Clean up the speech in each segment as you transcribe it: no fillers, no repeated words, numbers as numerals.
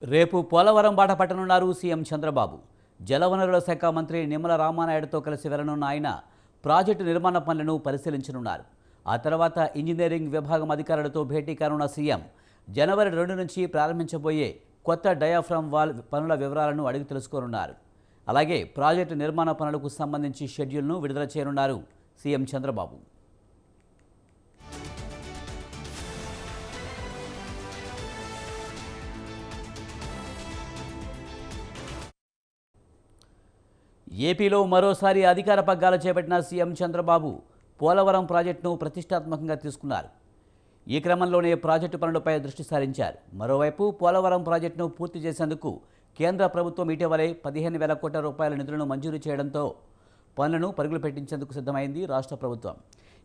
రేపు పోలవరం బాట పట్టనున్నారు సీఎం చంద్రబాబు. జలవనరుల శాఖ మంత్రి నిమ్మల రామానాయుడుతో కలిసి వెళ్లనున్న ఆయన ప్రాజెక్టు నిర్మాణ పనులను పరిశీలించనున్నారు. ఆ తర్వాత ఇంజనీరింగ్ విభాగం అధికారులతో భేటీ కానున్న సీఎం జనవరి 2 నుంచి ప్రారంభించబోయే కొత్త డయాఫ్రామ్ వాల్ పనుల వివరాలను అడిగి తెలుసుకోనున్నారు. అలాగే ప్రాజెక్టు నిర్మాణ పనులకు సంబంధించి షెడ్యూల్ను విడుదల చేయనున్నారు సీఎం చంద్రబాబు. ఏపీలో మరోసారి అధికార పగ్గాలు చేపట్టిన సీఎం చంద్రబాబు పోలవరం ప్రాజెక్టును ప్రతిష్టాత్మకంగా తీసుకున్నారు. ఈ క్రమంలోనే ప్రాజెక్టు పనులపై దృష్టి సారించారు. మరోవైపు పోలవరం ప్రాజెక్టును పూర్తి చేసేందుకు కేంద్ర ప్రభుత్వం ఇటీవలే 15,000 కోట్ల రూపాయల నిధులను మంజూరు చేయడంతో పనులను పరుగులు పెట్టించేందుకు సిద్ధమైంది రాష్ట్ర ప్రభుత్వం.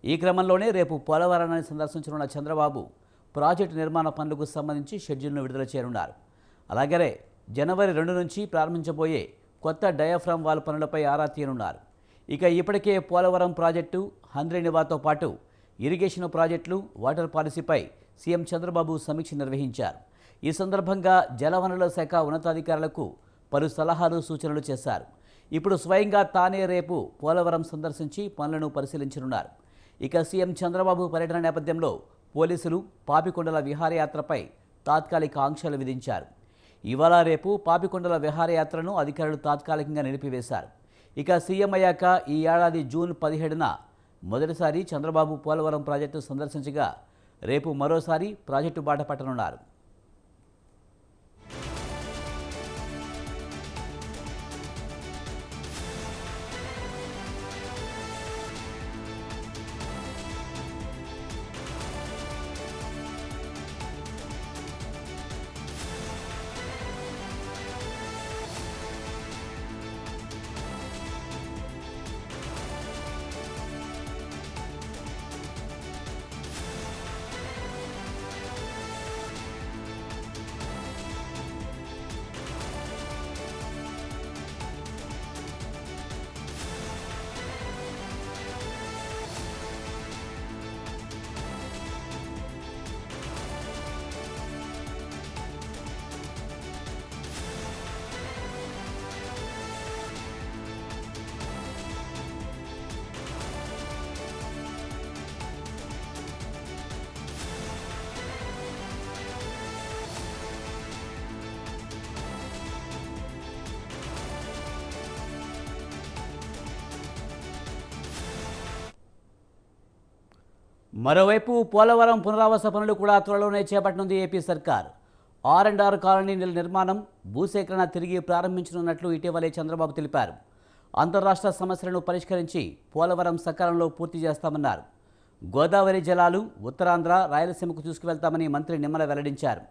ఈ క్రమంలోనే రేపు పోలవరాన్ని సందర్శించనున్న చంద్రబాబు ప్రాజెక్టు నిర్మాణ పనులకు సంబంధించి షెడ్యూల్ను విడుదల చేయనున్నారు. అలాగే జనవరి 2 నుంచి ప్రారంభించబోయే కొత్త డయాఫ్రామ్ వాల్ పనులపై ఆరా తీయనున్నారు. ఇక ఇప్పటికే పోలవరం ప్రాజెక్టు, హంద్రీనివాతో పాటు ఇరిగేషన్ ప్రాజెక్టులు, వాటర్ పాలసీపై సీఎం చంద్రబాబు సమీక్ష నిర్వహించారు. ఈ సందర్భంగా జలవనరుల శాఖ ఉన్నతాధికారులకు పలు సలహాలు, సూచనలు చేశారు. ఇప్పుడు స్వయంగా తానే రేపు పోలవరం సందర్శించి పనులను పరిశీలించనున్నారు. ఇక సీఎం చంద్రబాబు పర్యటన నేపథ్యంలో పోలీసులు పాపికొండల విహారయాత్రపై తాత్కాలిక ఆంక్షలు విధించారు. ఇవాళ రేపు పాపికొండల విహారయాత్రను అధికారులు తాత్కాలికంగా నిలిపివేశారు. ఇక సీఎం అయ్యాక ఈ ఏడాది జూన్ 17న మొదటిసారి చంద్రబాబు పోలవరం ప్రాజెక్టు సందర్శించగా రేపు మరోసారి ప్రాజెక్టు బాట పట్టనున్నారు. మరోవైపు పోలవరం పునరావాస పనులు కూడా త్వరలోనే చేపట్టనుంది ఏపీ సర్కార్. R&R కాలనీ నిర్మాణం, భూసేకరణ తిరిగి ప్రారంభించనున్నట్లు ఇటీవలే చంద్రబాబు తెలిపారు. అంతర్రాష్ట్ర సమస్యలను పరిష్కరించి పోలవరం సకాలంలో పూర్తి చేస్తామన్నారు. గోదావరి జలాలు ఉత్తరాంధ్ర, రాయలసీమకు తీసుకువెళ్తామని మంత్రి నిమ్మల వెల్లడించారు.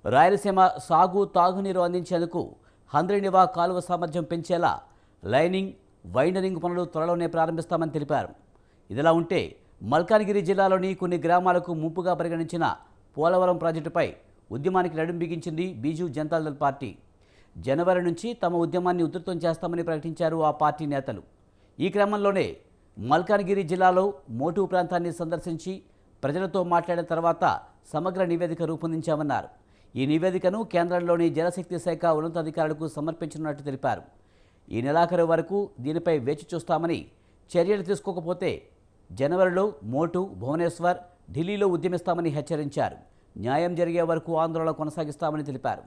రాయలసీమ సాగు, తాగునీరు అందించేందుకు హంద్రీనివా కాలువ సామర్థ్యం పెంచేలా లైనింగ్, వైండరింగ్ పనులు త్వరలోనే ప్రారంభిస్తామని తెలిపారు. ఇదిలా ఉంటే మల్కాన్గిరి జిల్లాలోని కొన్ని గ్రామాలకు ముంపుగా పరిగణించిన పోలవరం ప్రాజెక్టుపై ఉద్యమానికి నడుం బిగించింది బీజూ జనతాదళ్ పార్టీ. జనవరి నుంచి తమ ఉద్యమాన్ని ఉధృతం చేస్తామని ప్రకటించారు ఆ పార్టీ నేతలు. ఈ క్రమంలోనే మల్కాన్గిరి జిల్లాలో మోటు ప్రాంతాన్ని సందర్శించి ప్రజలతో మాట్లాడిన తర్వాత సమగ్ర నివేదిక రూపొందించామన్నారు. ఈ నివేదికను కేంద్రంలోని జలశక్తి శాఖ ఉన్నతాధికారులకు సమర్పించనున్నట్టు తెలిపారు. ఈ నెలాఖరు వరకు దీనిపై వేచి చూస్తామని, చర్యలు తీసుకోకపోతే జనవరిలో మోటు, భువనేశ్వర్, ఢిల్లీలో ఉద్యమిస్తామని హెచ్చరించారు. న్యాయం జరిగే వరకు ఆందోళన కొనసాగిస్తామని తెలిపారు.